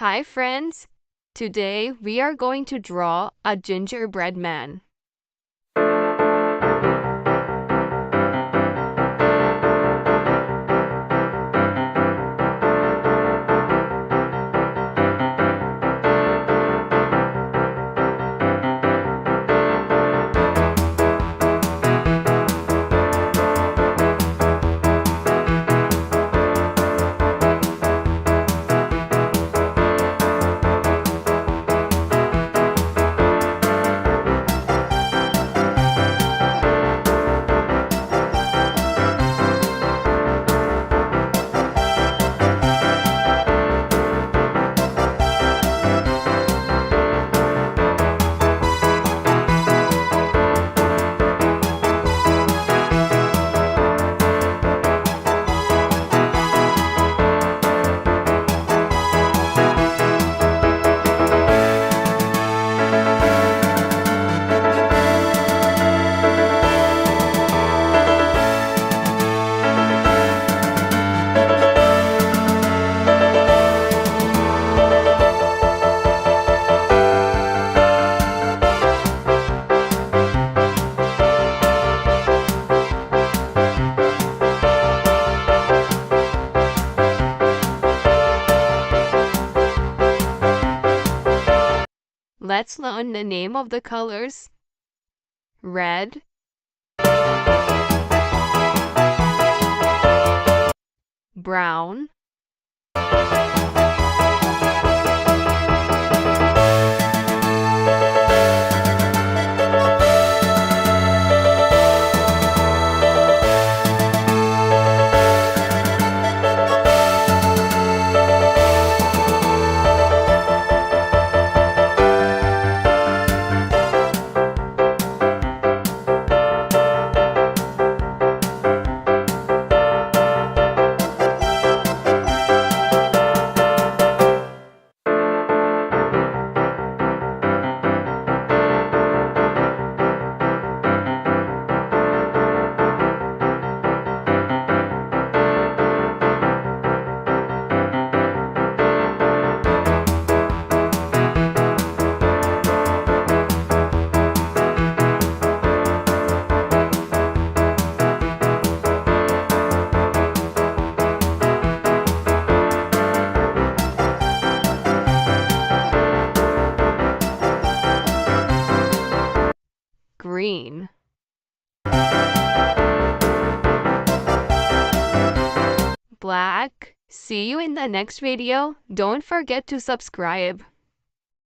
Hi friends! Today we are going to draw a gingerbread man. Let's learn the name of the colors. Red, brown, green. Black. See you in the next video. Don't forget to subscribe.